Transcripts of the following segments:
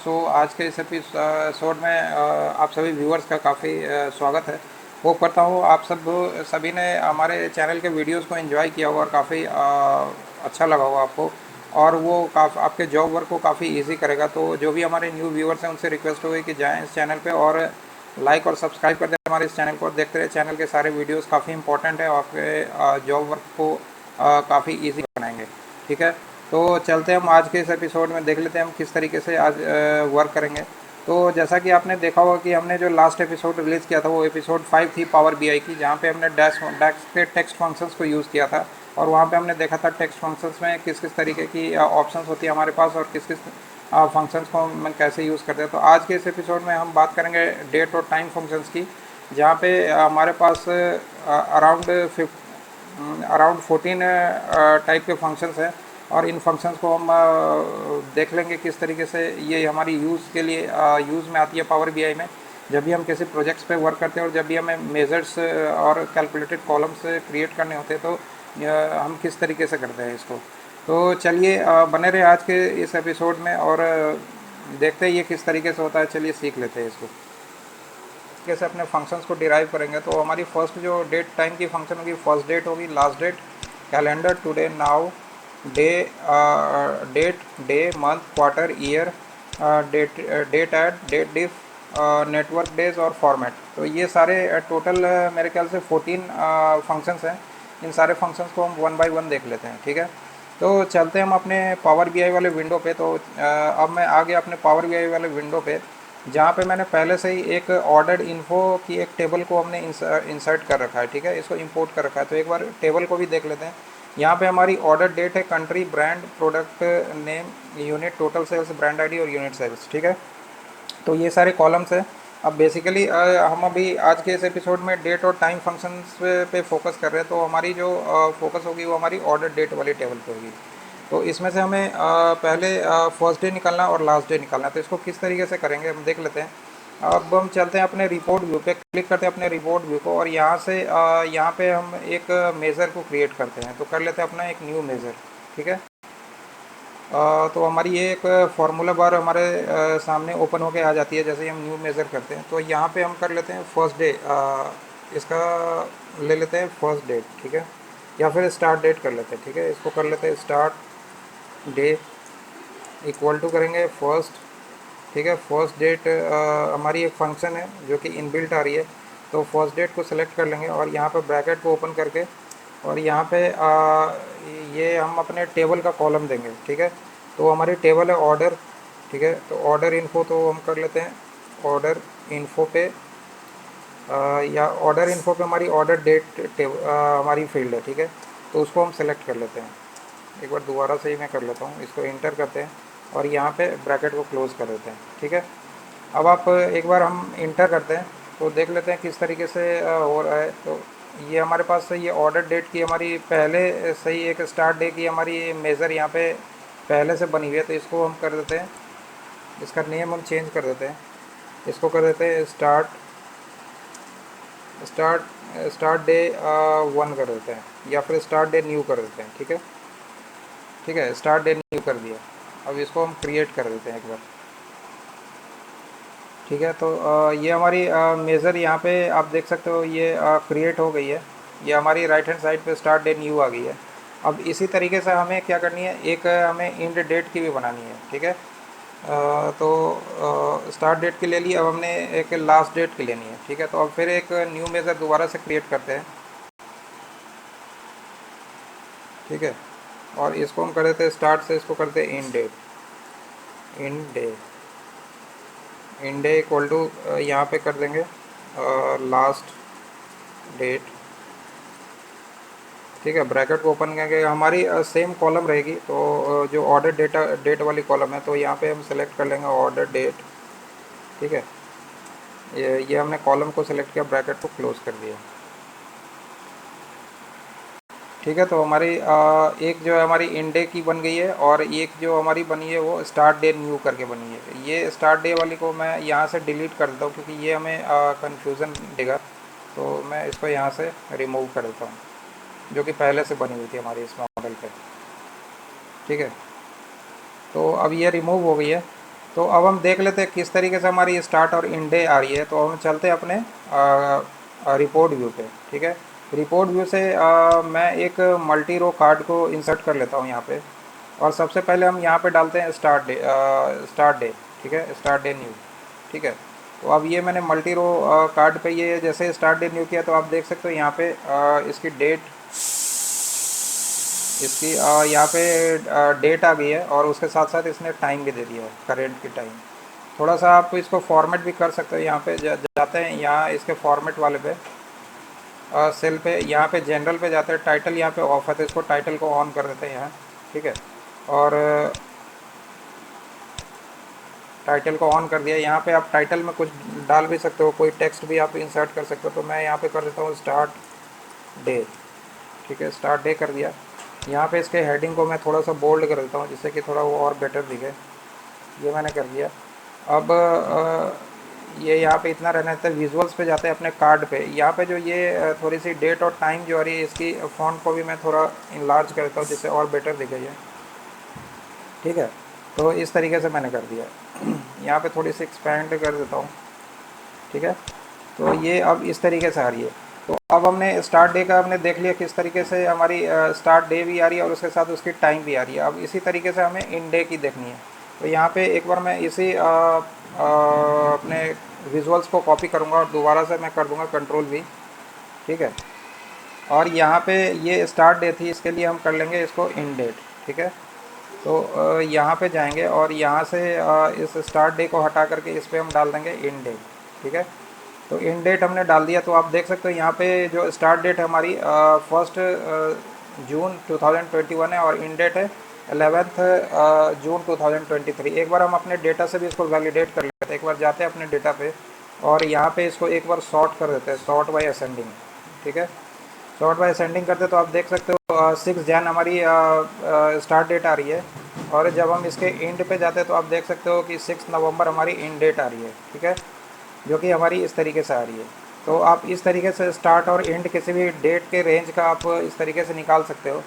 सो आज के इस एपिसोड में आप सभी व्यूअर्स का काफ़ी स्वागत है। होप करता हूँ आप सभी ने हमारे चैनल के वीडियोस को एंजॉय किया होगा और काफ़ी अच्छा लगा होगा आपको, और वो आपके जॉब वर्क को काफ़ी इजी करेगा। तो जो भी हमारे न्यू व्यूअर्स हैं उनसे रिक्वेस्ट होगी कि जाएं इस चैनल पे और लाइक और सब्सक्राइब कर दें हमारे इस चैनल को, और देखते रहे चैनल के सारे वीडियोस काफ़ी इंपॉर्टेंट है और आपके जॉब वर्क को काफ़ी ईजी बनाएंगे। ठीक है, तो चलते हैं हम आज के इस एपिसोड में, देख लेते हैं हम किस तरीके से आज वर्क करेंगे। तो जैसा कि आपने देखा होगा कि हमने जो लास्ट एपिसोड रिलीज़ किया था वो एपिसोड 5 थी पावर बीआई की, जहाँ पे हमने डैक्स के टेक्स्ट फंक्शंस को यूज़ किया था, और वहाँ पे हमने देखा था टेक्स्ट फंक्शंस में किस किस तरीके की ऑप्शंस होती है हमारे पास और किस किस फंक्शंस को हम कैसे यूज़ करते हैं। तो आज के इस एपिसोड में हम बात करेंगे डेट और टाइम फंक्शंस की, जहाँ पे हमारे पास अराउंड 14 टाइप के फंक्शंस हैं, और इन फंक्शंस को हम देख लेंगे किस तरीके से ये हमारी यूज़ के लिए यूज़ में आती है पावर बीआई में, जब भी हम किसी प्रोजेक्ट्स पे वर्क करते हैं और जब भी हमें मेजर्स और कैलकुलेटेड कॉलम्स क्रिएट करने होते हैं, तो हम किस तरीके से करते हैं इसको। तो चलिए बने रहे आज के इस एपिसोड में, और देखते हैं ये किस तरीके से होता है। चलिए सीख लेते हैं इसको कैसे अपने फंक्शंस को डिराइव करेंगे। तो हमारी फर्स्ट जो डेट टाइम की फंक्शन होगी, फर्स्ट डेट होगी, last date, calendar, today, now, day, date, day, month, quarter, year, date add, date diff, network days और फॉर्मेट। तो ये सारे टोटल मेरे ख्याल से 14 फंक्शंस हैं। इन सारे फंक्शंस को हम वन बाय वन देख लेते हैं। ठीक है, तो चलते हैं हम अपने पावर बीआई वाले विंडो पे। तो अब मैं आ गया अपने पावर बीआई वाले विंडो पे, जहाँ पे मैंने पहले से ही एक ऑर्डर्ड इन्फो की एक टेबल को हमने इंसर्ट कर रखा है। ठीक है, इसको इंपोर्ट कर रखा है। तो एक बार टेबल को भी देख लेते हैं। यहाँ पे हमारी ऑर्डर डेट है, country, brand, product name, unit, total sales, brand ID और यूनिट सेल्स। ठीक है, तो ये सारे कॉलम्स हैं। अब बेसिकली हम अभी आज के इस एपिसोड में डेट और टाइम फंक्शंस पे फोकस कर रहे हैं। तो हमारी जो फोकस होगी वो हमारी ऑर्डर डेट वाली टेबल पे होगी। तो इसमें से हमें पहले फर्स्ट डे निकालना और लास्ट डे निकालना है। तो इसको किस तरीके से करेंगे हम देख लेते हैं। अब हम चलते हैं अपने रिपोर्ट व्यू पे, क्लिक करते हैं अपने रिपोर्ट व्यू को, और यहाँ से यहाँ पे हम एक मेज़र को क्रिएट करते हैं। तो कर लेते हैं अपना एक न्यू मेज़र। ठीक है, तो हमारी ये एक फार्मूला बार हमारे सामने ओपन होके आ जाती है जैसे ही हम न्यू मेज़र करते हैं। तो यहाँ पे हम कर लेते हैं फर्स्ट डे, इसका ले लेते हैं फर्स्ट डेट। ठीक है, या फिर स्टार्ट डेट कर लेते हैं। ठीक है, इसको कर लेते हैं स्टार्ट डे इक्वल टू करेंगे फर्स्ट। ठीक है, फर्स्ट डेट हमारी एक फंक्शन है जो कि इनबिल्ट आ रही है। तो फर्स्ट डेट को सिलेक्ट कर लेंगे और यहाँ पे ब्रैकेट को ओपन करके, और यहाँ पे ये हम अपने टेबल का कॉलम देंगे। ठीक है, तो हमारी टेबल है ऑर्डर। ठीक है, तो ऑर्डर इन्फो तो हम कर लेते हैं ऑर्डर इन्फो पे, या ऑर्डर इन्फो पे हमारी ऑर्डर डेट हमारी फील्ड है। ठीक है, तो उसको हम सेलेक्ट कर लेते हैं। एक बार दोबारा से ही मैं कर लेता हूँ, इसको इंटर करते हैं और यहाँ पे ब्रैकेट को क्लोज़ कर देते हैं। ठीक है, अब आप एक बार हम इंटर करते हैं तो देख लेते हैं किस तरीके से हो रहा है। तो ये हमारे पास ये ऑर्डर डेट की हमारी पहले से ही एक स्टार्ट डे की हमारी मेज़र यहाँ पे पहले से बनी हुई है। तो इसको हम कर देते हैं, इसका नेम हम चेंज कर देते हैं, इसको कर देते हैं स्टार्ट स्टार्ट डे 1 कर देते हैं, या फिर स्टार्ट डे न्यू कर देते हैं। ठीक है, ठीक है, स्टार्ट डे न्यू कर दिया। अब इसको हम क्रिएट कर देते हैं एक बार। ठीक है, तो ये हमारी मेज़र यहाँ पे आप देख सकते हो ये क्रिएट हो गई है। ये हमारी राइट हैंड साइड पे स्टार्ट डेट न्यू आ गई है। अब इसी तरीके से हमें क्या करनी है, एक हमें इंड डेट की भी बनानी है। ठीक है, तो स्टार्ट डेट की ले ली, अब हमने एक लास्ट डेट की लेनी है। ठीक है, तो अब फिर एक न्यू मेज़र दोबारा से क्रिएट करते हैं। ठीक है, और इसको हम कर देते हैं स्टार्ट से, इसको करते हैं in date, in day, in day equal to यहाँ पे कर देंगे लास्ट डेट। ठीक है, ब्रैकेट को ओपन करके हमारी सेम कॉलम रहेगी। तो जो ऑर्डर डेट वाली कॉलम है, तो यहाँ पे हम सेलेक्ट कर लेंगे ऑर्डर डेट। ठीक है, ये हमने कॉलम को सिलेक्ट किया, ब्रैकेट को क्लोज कर दिया। ठीक है, तो हमारी एक जो है हमारी इंडे की बन गई है, और एक जो हमारी बनी है वो स्टार्ट डे न्यू करके बनी है। ये स्टार्ट डे वाली को मैं यहाँ से डिलीट कर देता हूँ क्योंकि ये हमें कन्फ्यूज़न देगा। तो मैं इसको यहाँ से रिमूव कर देता हूँ, जो कि पहले से बनी हुई थी हमारी इस मॉडल पे। ठीक है, तो अब ये रिमूव हो गई है। तो अब हम देख लेते हैं किस तरीके से हमारी स्टार्ट और इंड डे आ रही है। तो हम चलते हैं अपने रिपोर्ट व्यू पे, ठीक है। रिपोर्ट व्यू से मैं एक मल्टी रो कार्ड को इंसर्ट कर लेता हूँ यहाँ पे। और सबसे पहले हम यहाँ पे डालते हैं स्टार्ट डे, ठीक है, स्टार्ट डे न्यू, ठीक है। तो अब ये मैंने मल्टी रो कार्ड पे ये जैसे स्टार्ट डे न्यू किया तो आप देख सकते हो यहाँ पे इसकी डेट, इसकी यहाँ पे डेट आ गई है और उसके साथ साथ इसने टाइम भी दे दिया है, करेंट की टाइम। थोड़ा सा आप इसको फॉर्मेट भी कर सकते हो। यहाँ पे जाते हैं, यहाँ इसके फॉर्मेट वाले पे सेल पे, यहाँ पे जनरल पे जाते हैं, टाइटल यहाँ पे ऑफ है तो इसको टाइटल को ऑन कर देते हैं यहाँ, ठीक है। और टाइटल को ऑन कर दिया। यहाँ पे आप टाइटल में कुछ डाल भी सकते हो, कोई टेक्स्ट भी आप इंसर्ट कर सकते हो। तो मैं यहाँ पे कर देता हूँ स्टार्ट डे, ठीक है, स्टार्ट डे कर दिया। यहाँ पे इसके हेडिंग को मैं थोड़ा सा बोल्ड कर देता हूँ जिससे कि थोड़ा वो और बेटर दिखे। ये मैंने कर दिया। अब ये यहाँ पे इतना रहना था। विजुअल्स पे जाते हैं अपने कार्ड पे। यहाँ पे जो ये थोड़ी सी डेट और टाइम जो आ रही है इसकी फ़ॉन्ट को भी मैं थोड़ा इनलार्ज करता हूँ जिससे और बेटर दिखे ये, ठीक है। तो इस तरीके से मैंने कर दिया। यहाँ पे थोड़ी सी एक्सपेंड कर देता हूँ, ठीक है। तो ये अब इस तरीके से आ रही है। तो अब हमने स्टार्ट डे का हमने देख लिया किस तरीके से हमारी स्टार्ट डे भी आ रही है और उसके साथ उसकी टाइम भी आ रही है। अब इसी तरीके से हमें इन डे की देखनी है। तो यहाँ पे एक बार मैं इसी अपने विजुअल्स को कॉपी करूँगा और दोबारा से मैं कर दूँगा कंट्रोल V, ठीक है। और यहाँ पे ये स्टार्ट डे थी, इसके लिए हम कर लेंगे इसको इन डेट, ठीक है। तो यहाँ पे जाएंगे और यहाँ से इस स्टार्ट डे को हटा करके इस पर हम डाल देंगे इन डेट, ठीक है। तो इन डेट हमने डाल दिया। तो आप देख सकते हो यहाँ पे जो स्टार्ट डेट है हमारी 1 जून 2021 है और इन डेट है 11 जून 2023। एक बार हम अपने डेटा से भी इसको वैलिडेट कर लेते हैं। एक बार जाते हैं अपने डेटा पे और यहाँ पे इसको एक बार सॉर्ट कर देते हैं, सॉर्ट बाय असेंडिंग, ठीक है। सॉर्ट बाय असेंडिंग करते तो आप देख सकते हो 6 जैन हमारी स्टार्ट डेट आ रही है। और जब हम इसके इंड पे जाते हैं तो आप देख सकते हो कि 6 नवंबर हमारी इंड डेट आ रही है, ठीक है, जो कि हमारी इस तरीके से आ रही है। तो आप इस तरीके से स्टार्ट और एंड किसी भी डेट के रेंज का आप इस तरीके से निकाल सकते हो।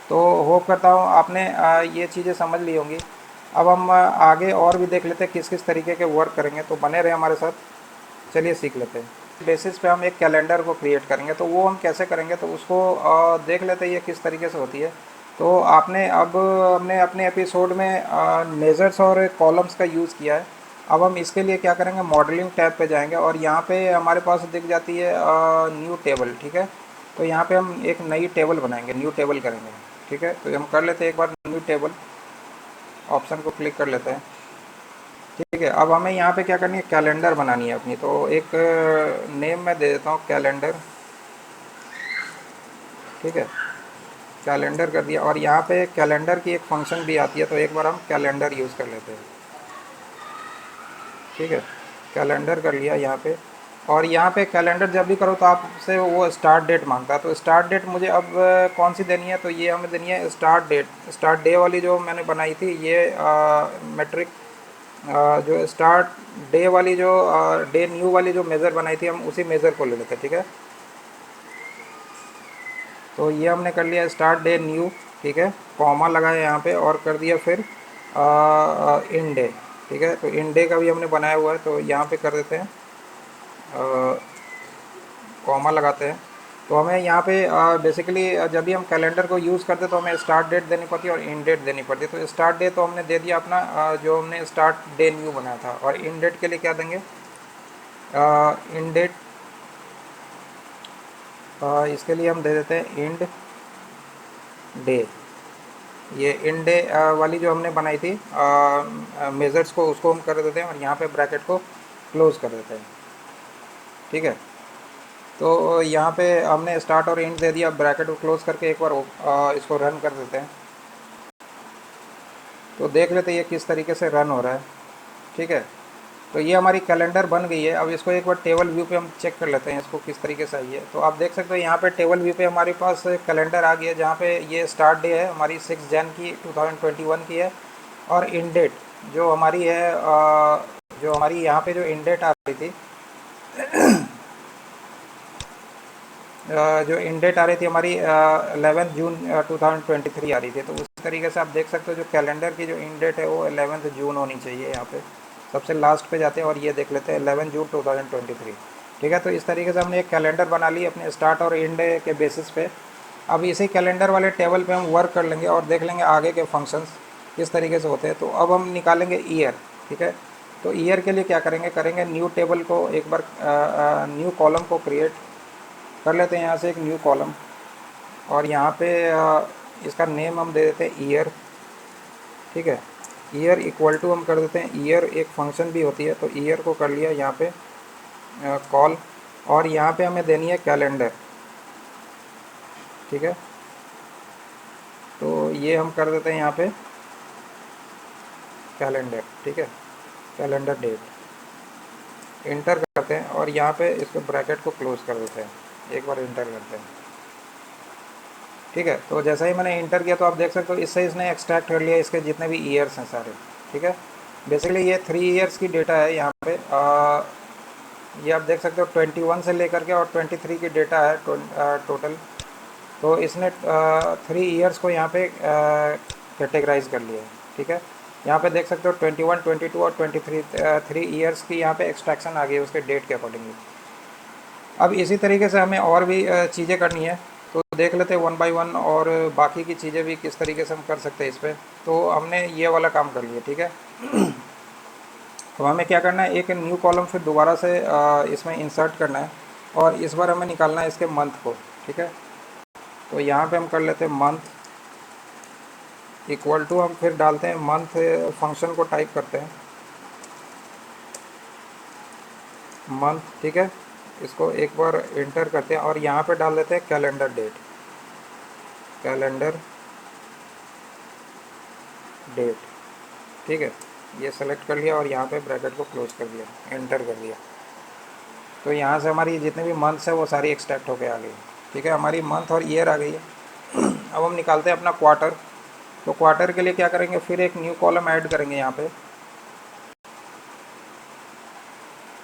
तो होप करता हूँ आपने ये चीज़ें समझ ली होंगी। अब हम आगे और भी देख लेते हैं किस किस तरीके के वर्क करेंगे। तो बने रहे हमारे साथ, चलिए सीख लेते हैं। बेसिस पे हम एक कैलेंडर को क्रिएट करेंगे। तो वो हम कैसे करेंगे तो उसको देख लेते हैं ये किस तरीके से होती है। तो हमने अपने एपिसोड में मेजर्स और कॉलम्स का यूज़ किया है। अब हम इसके लिए क्या करेंगे, मॉडलिंग टैब पे जाएंगे और यहाँ पे हमारे पास दिख जाती है न्यू टेबल, ठीक है। तो यहाँ पे हम एक नई टेबल बनाएंगे, न्यू टेबल करेंगे, ठीक है। तो हम कर लेते हैं एक बार न्यू टेबल ऑप्शन को क्लिक कर लेते हैं, ठीक है। अब हमें यहाँ पे क्या करनी है, कैलेंडर बनानी है अपनी। तो एक नेम मैं दे देता हूँ कैलेंडर, ठीक है, कैलेंडर कर दिया। और यहाँ पे कैलेंडर की एक फंक्शन भी आती है तो एक बार हम कैलेंडर यूज़ कर लेते हैं, ठीक है। कैलेंडर कर लिया यहाँ पे। और यहाँ पे कैलेंडर जब भी करो तो आपसे वो स्टार्ट डेट मांगता है। तो स्टार्ट डेट मुझे अब कौन सी देनी है, तो ये हमें देनी है स्टार्ट डेट। स्टार्ट डे वाली जो मैंने बनाई थी ये मेट्रिक, जो स्टार्ट डे वाली जो डे न्यू वाली जो मेज़र बनाई थी हम उसी मेज़र को ले लेते हैं, ठीक है। तो ये हमने कर लिया स्टार्ट डे न्यू, ठीक है, कॉमा लगाया यहाँ पे और कर दिया फिर इन डे, ठीक है। तो इन डे का भी हमने बनाया हुआ है तो यहाँ पे कर देते हैं कॉमा लगाते हैं। तो हमें यहाँ पे बेसिकली जब भी हम कैलेंडर को यूज़ करते हैं तो हमें स्टार्ट डेट देनी पड़ती है और इन डेट देनी पड़ती है। तो स्टार्ट डे तो हमने दे दिया अपना जो हमने स्टार्ट डे न्यू बनाया था। और इन डेट के लिए क्या देंगे, इन डेट, इसके लिए हम दे देते हैं इंड डे। ये इन डे वाली जो हमने बनाई थी मेजर्स को, उसको हम कर देते हैं और यहाँ पे ब्रैकेट को क्लोज कर देते हैं, ठीक है। तो यहाँ पे हमने स्टार्ट और एंड दे दिया। ब्रैकेट को क्लोज करके एक बार इसको रन कर देते हैं। तो देख लेते हैं ये किस तरीके से रन हो रहा है, ठीक है। तो ये हमारी कैलेंडर बन गई है। अब इसको एक बार टेबल व्यू पे हम चेक कर लेते हैं इसको किस तरीके से आई है। तो आप देख सकते हो यहाँ पे टेबल व्यू पे हमारे पास कैलेंडर आ गया जहाँ पे ये स्टार्ट डे है हमारी 6 जन की 2021 की है। और इन डेट जो हमारी है जो हमारी यहाँ पे जो इन डेट आ रही थी जो इन डेट आ रही थी हमारी 11 जून 2023 आ रही थी। तो उस तरीके से आप देख सकते हो जो कैलेंडर की जो इन डेट है वो 11 जून होनी चाहिए। यहाँ पे सबसे लास्ट पे जाते हैं और ये देख लेते हैं 11 जून 2023। ठीक है, तो इस तरीके से हमने एक कैलेंडर बना ली अपने स्टार्ट और एंड के बेसिस पे। अब इसी कैलेंडर वाले टेबल पे हम वर्क कर लेंगे और देख लेंगे आगे के फंक्शंस किस तरीके से होते हैं। तो अब हम निकालेंगे ईयर। ठीक है, तो ईयर के लिए क्या करेंगे, न्यू टेबल को एक बार न्यू कॉलम को क्रिएट कर लेते हैं। यहाँ से एक न्यू कॉलम और यहाँ पे इसका नेम हम दे देते हैं ईयर। ठीक है, ईयर इक्वल टू हम कर देते हैं ईयर, एक फंक्शन भी होती है तो ईयर को कर लिया यहाँ पे कॉल, और यहाँ पे हमें देनी है कैलेंडर। ठीक है, तो ये हम कर देते हैं यहाँ पे कैलेंडर। ठीक है, कैलेंडर डेट इंटर करते हैं और यहाँ पे इसको ब्रैकेट को क्लोज कर देते हैं, एक बार इंटर करते हैं। ठीक है, तो जैसा ही मैंने इंटर किया तो आप देख सकते हो इससे इसने एक्सट्रैक्ट कर लिया इसके जितने भी ईयर्स हैं सारे। ठीक है, बेसिकली ये 3 ईयर्स की डेटा है यहाँ पे। ये आप देख सकते हो 21 से लेकर के और 23 की डेटा है टोटल। तो इसने 3 ईयर्स को यहाँ पे कैटेगराइज कर लिया है। ठीक है, यहाँ पे देख सकते हो 21, 22 और 23 3 ईयर्स की यहाँ पे एक्सट्रैक्शन आ गई है उसके डेट के अकॉर्डिंगली। अब इसी तरीके से हमें और भी चीज़ें करनी है, तो देख लेते हैं वन बाय वन और बाकी की चीज़ें भी किस तरीके से हम कर सकते हैं इस पर। तो हमने ये वाला काम कर लिया। ठीक है, अब हमें क्या करना है, एक न्यू कॉलम फिर दोबारा से इसमें इंसर्ट करना है और इस बार हमें निकालना है इसके मंथ को। ठीक है, तो यहाँ पे हम कर लेते हैं मंथ इक्वल टू, हम फिर डालते हैं मंथ फंक्शन को टाइप करते हैं मंथ। ठीक है, इसको एक बार इंटर करते हैं और यहाँ पे डाल देते हैं कैलेंडर डेट। कैलेंडर डेट, ठीक है, ये सेलेक्ट कर लिया और यहाँ पे ब्रैकेट को क्लोज कर दिया, एंटर कर दिया। तो यहाँ से हमारी जितने भी मंथ्स है वो सारी एक्सट्रैक्ट होके आ गई। ठीक है, हमारी मंथ और ईयर आ गई है। अब हम निकालते हैं अपना क्वार्टर। तो क्वार्टर के लिए क्या करेंगे, फिर एक न्यू कॉलम ऐड करेंगे यहाँ पे।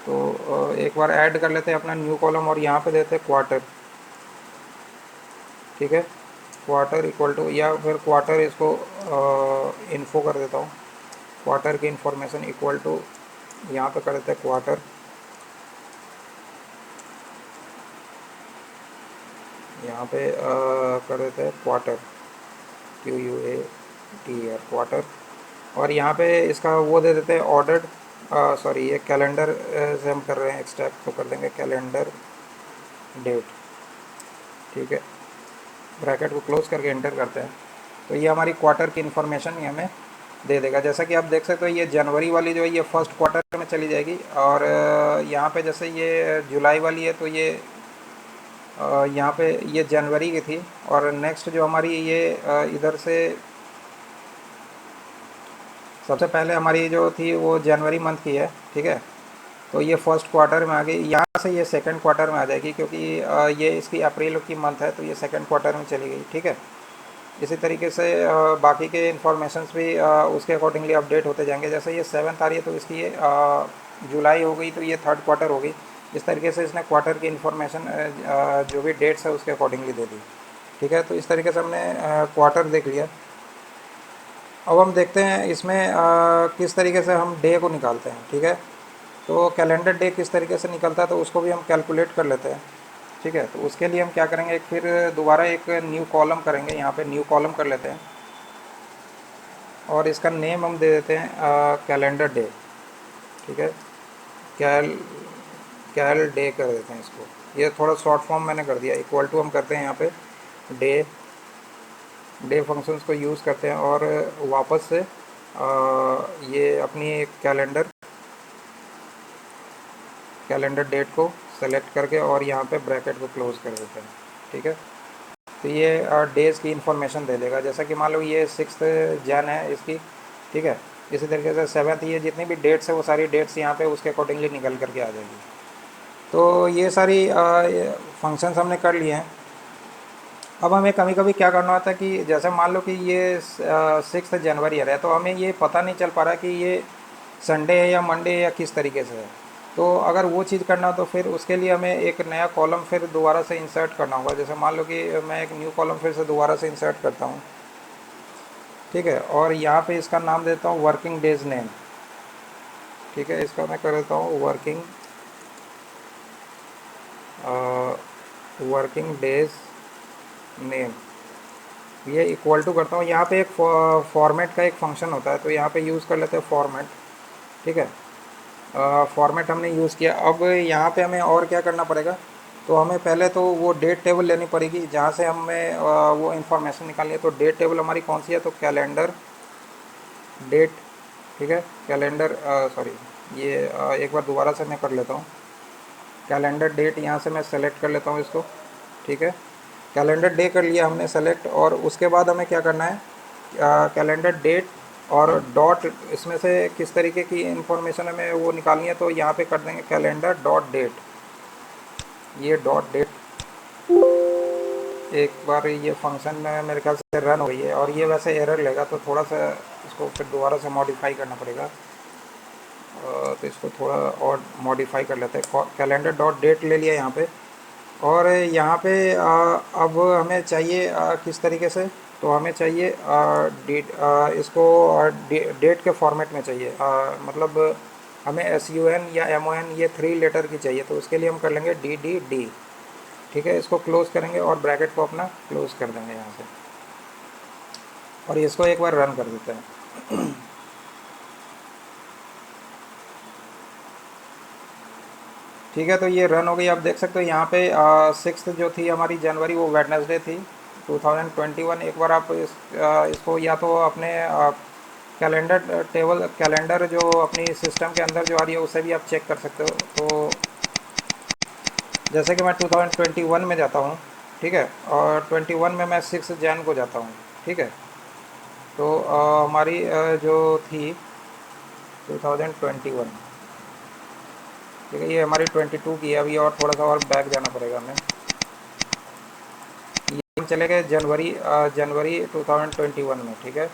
तो एक बार ऐड कर लेते हैं अपना न्यू कॉलम और यहाँ पे देते हैं क्वार्टर। ठीक है, क्वार्टर इक्वल टू, या फिर क्वार्टर इसको इन्फो कर देता हूँ, क्वार्टर की इंफॉर्मेशन इक्वल टू, यहाँ पे कर देते हैं क्वार्टर। यहाँ पे कर देते हैं क्वार्टर, QUATR क्वार्टर। और यहाँ पे इसका वो दे देते हैं ऑर्डर्ड, सॉरी ये कैलेंडर से हम कर रहे हैं एक्सट्रैक्ट, तो कर देंगे कैलेंडर डेट। ठीक है, ब्रैकेट को क्लोज करके एंटर करते हैं। तो ये हमारी क्वार्टर की इन्फॉर्मेशन ये हमें दे देगा। जैसा कि आप देख सकते हो ये जनवरी वाली जो है ये फर्स्ट क्वार्टर में चली जाएगी, और यहाँ पे जैसे ये जुलाई वाली है तो ये यहाँ पे ये जनवरी की थी, और नेक्स्ट जो हमारी ये इधर से सबसे पहले हमारी जो थी वो जनवरी मंथ की है। ठीक है, तो ये फर्स्ट क्वार्टर में आ गई, यहाँ से ये सेकंड क्वार्टर में आ जाएगी क्योंकि ये इसकी अप्रैल की मंथ है तो ये सेकंड क्वार्टर में चली गई। ठीक है, इसी तरीके से बाकी के इन्फॉर्मेशंस भी उसके अकॉर्डिंगली अपडेट होते जाएंगे। जैसे ये 7th आ रही है तो इसकी ये जुलाई हो गई तो ये थर्ड क्वार्टर हो गई। इस तरीके से इसने क्वार्टर की इन्फॉर्मेशन जो भी डेट्स है उसके अकॉर्डिंगली दे दी। ठीक है, तो इस तरीके से हमने क्वार्टर देख लिया। अब हम देखते हैं इसमें किस तरीके से हम डे को निकालते हैं। ठीक है, तो कैलेंडर डे किस तरीके से निकलता है तो उसको भी हम कैलकुलेट कर लेते हैं। ठीक है, तो उसके लिए हम क्या करेंगे, फिर दोबारा एक न्यू कॉलम करेंगे, यहाँ पे न्यू कॉलम कर लेते हैं और इसका नेम हम दे देते हैं कैलेंडर डे। ठीक है, कैल कैल डे कर देते हैं इसको, ये थोड़ा शॉर्ट फॉर्म मैंने कर दिया। इक्वल टू हम करते हैं यहाँ पे डे, डे फंक्शंस को यूज़ करते हैं और वापस से ये अपनी कैलेंडर डेट को सेलेक्ट करके और यहाँ पे ब्रैकेट को क्लोज कर देते हैं। ठीक है, तो ये डेज़ की इन्फॉर्मेशन दे देगा। जैसा कि मान लो ये 6 जन है इसकी। ठीक है, इसी तरीके से 7th, ये जितनी भी डेट्स है वो सारी डेट्स यहाँ पे उसके अकॉर्डिंगली निकल करके आ जाएगी। तो ये सारी फंक्शंस हमने कर लिए हैं। अब हमें कभी कभी क्या करना होता है कि जैसे मान लो कि ये 6 जनवरी है तो हमें ये पता नहीं चल पा रहा कि ये संडे है या मंडे है या किस तरीके से है। तो अगर वो चीज़ करना हो तो फिर उसके लिए हमें एक नया कॉलम फिर दोबारा से इंसर्ट करना होगा। जैसे मान लो कि मैं एक न्यू कॉलम फिर से दोबारा से इंसर्ट करता हूँ, ठीक है, और यहाँ पे इसका नाम देता हूँ वर्किंग डेज नेम, ठीक है, इसका मैं कर देता हूँ वर्किंग डेज नेम। ये इक्वल टू करता हूँ, यहाँ पे एक फॉर्मेट का एक फंक्शन होता है, तो यहाँ पे यूज़ कर लेते हैं फॉर्मेट, ठीक है। फॉर्मेट हमने यूज़ किया। अब यहाँ पे हमें और क्या करना पड़ेगा, तो हमें पहले तो वो डेट टेबल लेनी पड़ेगी जहाँ से हमें वो इन्फॉर्मेशन निकालनी है। तो डेट टेबल हमारी कौन सी है, तो कैलेंडर डेट, ठीक है, कैलेंडर सॉरी, ये एक बार दोबारा से मैं कर लेता हूँ। कैलेंडर डेट यहाँ से मैं सेलेक्ट कर लेता हूँ इसको, ठीक है। कैलेंडर डे कर लिया हमने सेलेक्ट, और उसके बाद हमें क्या करना है, कैलेंडर डेट और डॉट, इसमें से किस तरीके की इंफॉर्मेशन हमें वो निकालनी है, तो यहाँ पे कर देंगे कैलेंडर डॉट डेट। ये डॉट डेट एक बार ये फंक्शन में मेरे ख्याल से रन हो गई है, और ये वैसे एरर लेगा, तो थोड़ा सा इसको फिर दोबारा से मॉडिफाई करना पड़ेगा। तो इसको थोड़ा और मॉडिफाई कर लेते हैं। कैलेंडर डॉट डेट ले लिया यहाँ पे, और यहाँ पे अब हमें चाहिए किस तरीके से, तो हमें चाहिए डेट, इसको डेट के फॉर्मेट में चाहिए, मतलब हमें SUN या MON ये 3 लेटर की चाहिए। तो उसके लिए हम कर लेंगे DDD, ठीक है, इसको क्लोज करेंगे और ब्रैकेट को अपना क्लोज कर देंगे यहाँ से, और इसको एक बार रन कर देते हैं। ठीक है, तो ये रन हो गई। आप देख सकते हो यहाँ पे 6 जो थी हमारी जनवरी, वो वेडनेसडे थी 2021। एक बार आप इसको या तो अपने कैलेंडर टेबल, कैलेंडर जो अपनी सिस्टम के अंदर जो आ रही है उसे भी आप चेक कर सकते हो। तो जैसे कि मैं 2021 में जाता हूँ, ठीक है, और 21 में मैं 6 जैन को जाता हूँ, ठीक है। तो हमारी जो थी 2021, ठीक है, ये हमारी 22 की है। अभी और थोड़ा सा और बैक जाना पड़ेगा हमें। ये हम चले गए जनवरी 2021 में, ठीक है,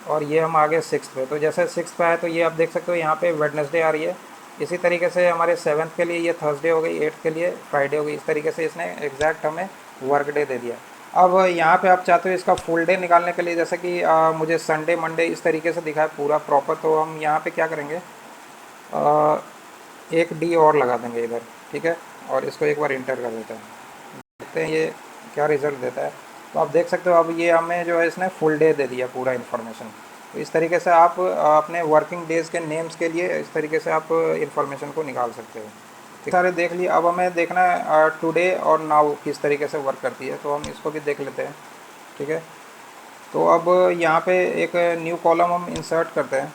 और ये हम आगे 6 पे। तो जैसे 6 पे आए तो ये आप देख सकते हो यहाँ पे वेडनेसडे आ रही है। इसी तरीके से हमारे 7th के लिए ये थर्सडे हो गई, 8th के लिए फ्राइडे हो गई। इस तरीके से इसने एग्जैक्ट हमें वर्क डे दे दिया। अब यहाँ पे आप चाहते हो इसका फुल डे निकालने के लिए, जैसे कि मुझे संडे मंडे इस तरीके से दिखा है पूरा प्रॉपर, तो हम यहाँ पे क्या करेंगे, एक डी और लगा देंगे इधर, ठीक है, और इसको एक बार इंटर कर देते हैं, देखते हैं ये क्या रिज़ल्ट देता है। तो आप देख सकते हो अब ये हमें जो है इसने फुल डे दे दिया पूरा इन्फॉर्मेशन। तो इस तरीके से आप अपने वर्किंग डेज़ के नेम्स के लिए इस तरीके से आप इन्फॉर्मेशन को निकाल सकते हो। ठीक, सारे देख लिए। अब हमें देखना है टुडे और नाउ किस तरीके से वर्क करती है, तो हम इसको भी देख लेते हैं, ठीक है। तो अब यहाँ पे एक न्यू कॉलम हम इंसर्ट करते हैं,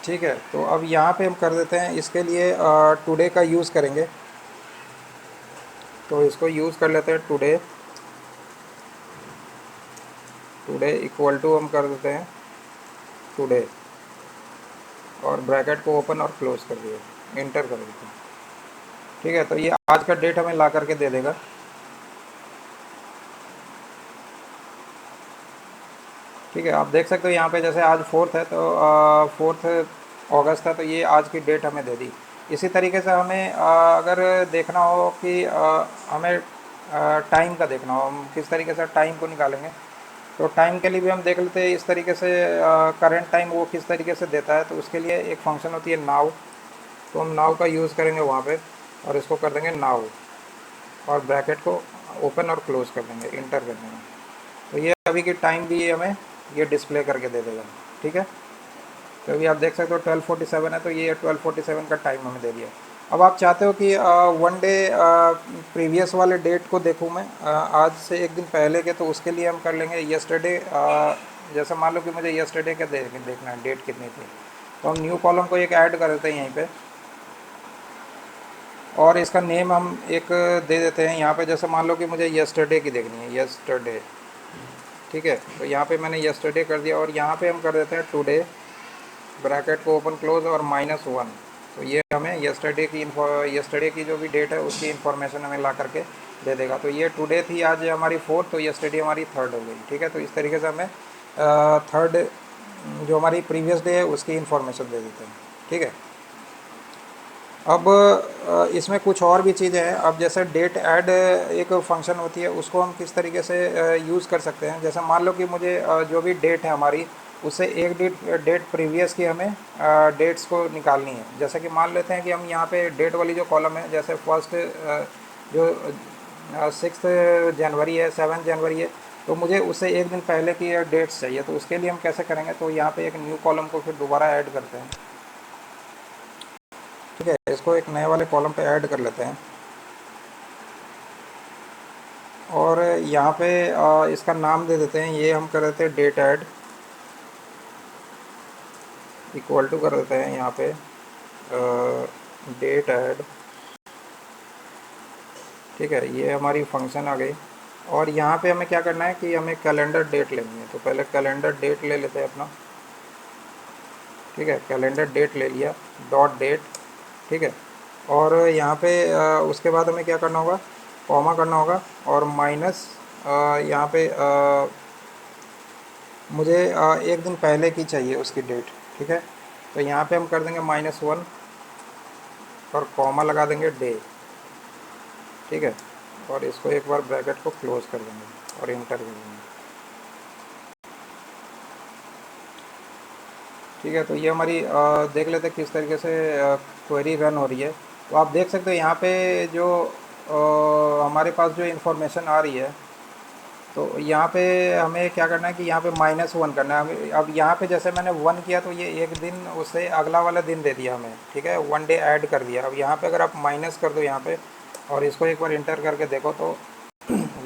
ठीक है। तो अब यहाँ पे हम कर देते हैं, इसके लिए टुडे का यूज़ करेंगे, तो इसको यूज़ कर लेते हैं टुडे। टुडे इक्वल टू हम कर देते हैं टुडे, और ब्रैकेट को ओपन और क्लोज कर दिए, इंटर कर देते हैं, ठीक है। तो ये आज का डेट हमें ला करके दे देगा, ठीक है। आप देख सकते हो यहाँ पे जैसे आज 4th है, तो 4 अगस्त है, तो ये आज की डेट हमें दे दी। इसी तरीके से हमें अगर देखना हो कि हमें टाइम का देखना हो, हम किस तरीके से टाइम को निकालेंगे, तो टाइम के लिए भी हम देख लेते हैं इस तरीके से, करंट टाइम वो किस तरीके से देता है। तो उसके लिए एक फंक्शन होती है नाउ, तो हम नाउ का यूज़ करेंगे वहाँ पे, और इसको कर देंगे नाउ, और ब्रैकेट को ओपन और क्लोज कर देंगे, इंटर कर देंगे। तो ये अभी की टाइम भी हमें ये डिस्प्ले करके दे देगा, ठीक है। तो अभी आप देख सकते हो 12:47 है, तो ये 12:47 का टाइम हमें दे दिया। अब आप चाहते हो कि वन डे प्रीवियस वाले डेट को देखूँ मैं, आज से एक दिन पहले के, तो उसके लिए हम कर लेंगे यस्टरडे। जैसे मान लो कि मुझे यस्टरडे का देखना है डेट कितनी थी, तो हम न्यू कॉलम को एक ऐड कर देते हैं यहीं पे, और इसका नेम हम एक दे देते हैं यहाँ पे। जैसे मान लो कि मुझे यस्टरडे की देखनी है, यस्टरडे, ठीक है। तो यहाँ पे मैंने यस्टरडे कर दिया, और यहाँ पे हम कर देते हैं टुडे, ब्रैकेट को ओपन क्लोज और -1। तो ये हमें यस्टरडे की जो भी डेट है उसकी इन्फॉर्मेशन हमें ला करके दे देगा। तो ये टुडे थी आज हमारी 4th, तो यस्टरडे हमारी 3rd हो गई, ठीक है। तो इस तरीके से हमें थर्ड जो हमारी प्रीवियस डे है उसकी इंफॉर्मेशन दे देते हैं। ठीक है। अब इसमें कुछ और भी चीज़ें हैं। अब जैसे डेट ऐड एक फंक्शन होती है, उसको हम किस तरीके से यूज़ कर सकते हैं। जैसे मान लो कि मुझे जो भी डेट है हमारी, उससे एक डेट प्रीवियस की हमें डेट्स को निकालनी है। जैसे कि मान लेते हैं कि हम यहाँ पे डेट वाली जो कॉलम है, जैसे फर्स्ट जो 6 जनवरी है, 7 जनवरी है, तो मुझे उससे एक दिन पहले की डेट्स चाहिए। तो उसके लिए हम कैसे करेंगे, तो यहाँ पे एक न्यू कॉलम को फिर दोबारा ऐड करते हैं। ठीक है, इसको एक नए वाले कॉलम पे ऐड कर लेते हैं और यहाँ पे इसका नाम दे देते हैं। ये हम कर देते हैं डेट ऐड इक्वल टू कर देते हैं यहाँ पे डेट ऐड। ठीक है, ये हमारी फंक्शन आ गई। और यहाँ पे हमें क्या करना है कि हमें कैलेंडर डेट लेनी है। तो पहले कैलेंडर डेट ले लेते हैं अपना। ठीक है, कैलेंडर डेट ले लिया, डॉट डेट। ठीक है, और यहाँ पे उसके बाद हमें क्या करना होगा, कॉमा करना होगा और माइनस यहाँ पे मुझे एक दिन पहले की चाहिए उसकी डेट। ठीक है, तो यहाँ पे हम कर देंगे -1 और कॉमा लगा देंगे डे। ठीक है, और इसको एक बार ब्रैकेट को क्लोज कर देंगे और इंटर कर देंगे। ठीक है, तो ये हमारी देख लेते हैं किस तरीके से क्वेरी रन हो रही है। तो आप देख सकते हो यहाँ पे जो हमारे पास जो इन्फॉर्मेशन आ रही है, तो यहाँ पे हमें क्या करना है कि यहाँ पे -1 करना है हमें। अब यहाँ पे जैसे मैंने 1 किया तो ये एक दिन उससे अगला वाला दिन दे दिया हमें। ठीक है, 1 डे ऐड कर दिया। अब यहाँ पे अगर आप माइनस कर दो यहाँ पे और इसको एक बार इंटर करके देखो तो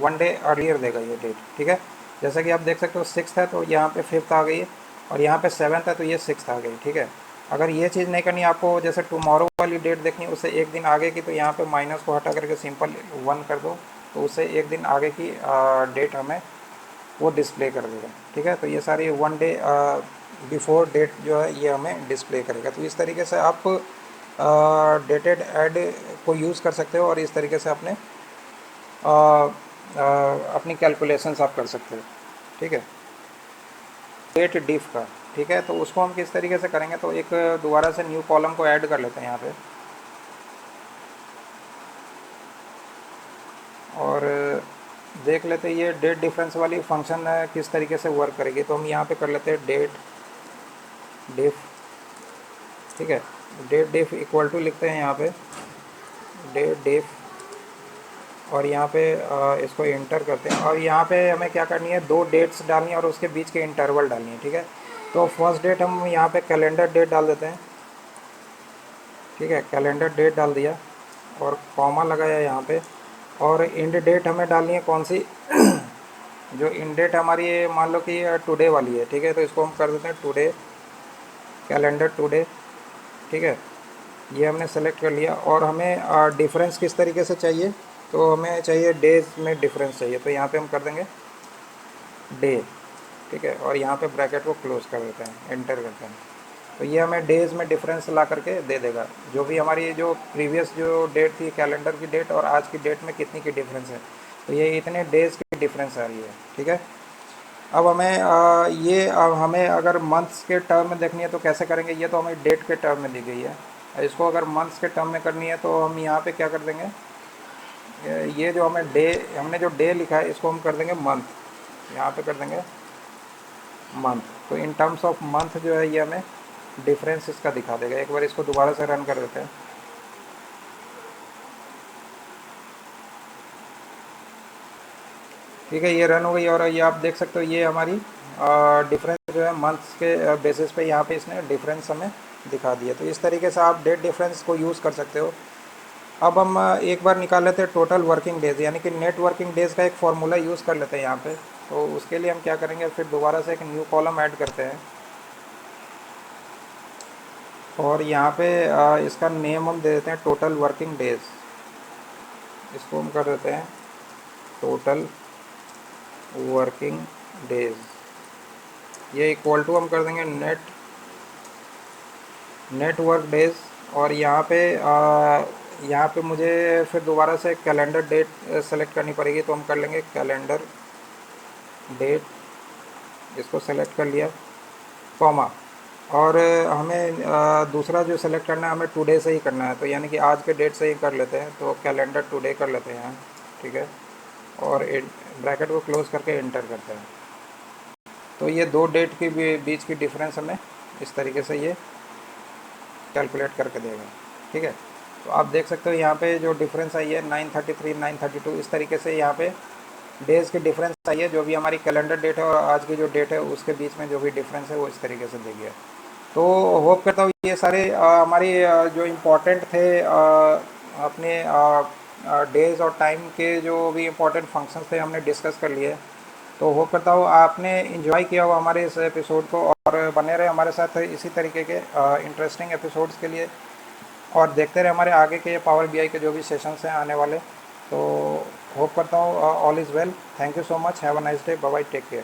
1 डे अर्लियर देगा ये डेट। ठीक है, जैसे कि आप देख सकते हो 6 है तो यहाँ पे 5th आ गई है, और यहाँ पे 7th है तो ये 6th आ गई। ठीक है, अगर ये चीज़ नहीं करनी आपको, जैसे टुमारो वाली डेट देखनी है उससे एक दिन आगे की, तो यहाँ पे माइनस को हटा करके सिंपल 1 कर दो, तो उससे एक दिन आगे की डेट हमें वो डिस्प्ले कर देगा। ठीक है, तो ये सारी 1 डे बिफोर डेट जो है ये हमें डिस्प्ले करेगा। तो इस तरीके से आप डेटेड ऐड को यूज़ कर सकते हो और इस तरीके से अपने अपनी कैलकुलेशंस आप कर सकते हो। ठीक है, डेट डिफ का। ठीक है, तो उसको हम किस तरीके से करेंगे, तो एक दोबारा से न्यू कॉलम को ऐड कर लेते हैं यहाँ पे और देख लेते हैं ये डेट डिफरेंस वाली फंक्शन किस तरीके से वर्क करेगी। तो हम यहाँ पे कर लेते हैं डेट डिफ। ठीक है, डेट डिफ इक्वल टू लिखते हैं यहाँ पे डेट डिफ और यहाँ पे इसको इंटर करते हैं। और यहाँ पे हमें क्या करनी है, 2 डेट्स डालनी है और उसके बीच के इंटरवल डालनी है। ठीक है, तो फर्स्ट डेट हम यहाँ पे कैलेंडर डेट डाल देते हैं। ठीक है, कैलेंडर डेट डाल दिया और कॉमा लगाया यहाँ पे, और इंड डेट हमें डालनी है कौन सी जो इंड डेट हमारी ये मान लो कि टुडे वाली है। ठीक है, तो इसको हम कर देते हैं टुडे, कैलेंडर टुडे। ठीक है, ये हमने सेलेक्ट कर लिया। और हमें डिफरेंस किस तरीके से चाहिए, तो हमें चाहिए डेज में डिफरेंस चाहिए, तो यहाँ पे हम कर देंगे डे। ठीक है, और यहाँ पे ब्रैकेट को क्लोज कर देते हैं, एंटर करते हैं। तो ये हमें डेज़ में डिफरेंस ला करके दे देगा, जो भी हमारी जो प्रीवियस जो डेट थी कैलेंडर की डेट और आज की डेट में कितनी की डिफरेंस है, तो ये इतने डेज़ की डिफरेंस आ रही है। ठीक है, अब हमें हमें अगर मंथ्स के टर्म में देखनी है तो कैसे करेंगे, ये तो हमें डेट के टर्म में दी गई है। इसको अगर मंथ्स के टर्म में करनी है तो हम यहाँ पे क्या कर देंगे, ये जो हमें डे, हमने जो डे लिखा है इसको हम कर देंगे मंथ, यहाँ पे कर देंगे मंथ। तो इन टर्म्स ऑफ मंथ जो है ये हमें डिफरेंस इसका दिखा देगा। एक बार इसको दोबारा से रन कर देते हैं। ठीक है, ये रन हो गई और ये आप देख सकते हो ये हमारी डिफरेंस जो है मंथ्स के बेसिस पे यहाँ पे इसने डिफरेंस हमें दिखा दिया। तो इस तरीके से आप डेट डिफरेंस को यूज़ कर सकते हो। अब हम एक बार निकाल लेते हैं टोटल वर्किंग डेज, यानी कि नेट वर्किंग डेज का एक फार्मूला यूज़ कर लेते हैं यहाँ पे। तो उसके लिए हम क्या करेंगे, फिर दोबारा से एक न्यू कॉलम ऐड करते हैं और यहाँ पे इसका नेम हम दे देते हैं टोटल वर्किंग डेज। इसको हम कर देते हैं टोटल वर्किंग डेज। ये इक्वल टू हम कर देंगे नेट वर्क डेज। और यहाँ पे मुझे फिर दोबारा से कैलेंडर डेट सेलेक्ट करनी पड़ेगी, तो हम कर लेंगे कैलेंडर डेट इसको सेलेक्ट कर लिया, कॉमा। और हमें दूसरा जो सेलेक्ट करना है हमें टुडे से ही करना है, तो यानी कि आज के डेट से ही कर लेते हैं, तो कैलेंडर टुडे कर लेते हैं, ठीक है। और ब्रैकेट को क्लोज करके इंटर करते हैं। तो ये दो डेट के बीच की डिफरेंस हमें इस तरीके से ये कैलकुलेट करके देगा, ठीक है। तो आप देख सकते हो यहाँ पे जो डिफरेंस आई है 933 932, इस तरीके से यहाँ पे डेज़ की डिफरेंस आई है। जो भी हमारी कैलेंडर डेट है और आज की जो डेट है उसके बीच में जो भी डिफरेंस है वो इस तरीके से देगी है। तो होप करता हूँ ये सारे हमारी जो इम्पोर्टेंट थे अपने डेज़ और टाइम के जो भी इम्पोर्टेंट फंक्शंस थे हमने डिस्कस कर लिए। तो होप करता हूँ आपने इन्जॉय किया हो हमारे इस एपिसोड को, और बने रहे हमारे साथ इसी तरीके के इंटरेस्टिंग एपिसोड्स के लिए, और देखते रहे हमारे आगे के पावर बीआई के जो भी सेशंस हैं आने वाले। तो होप करता हूँ all is well. Thank you so much, have a nice day, bye bye, take care.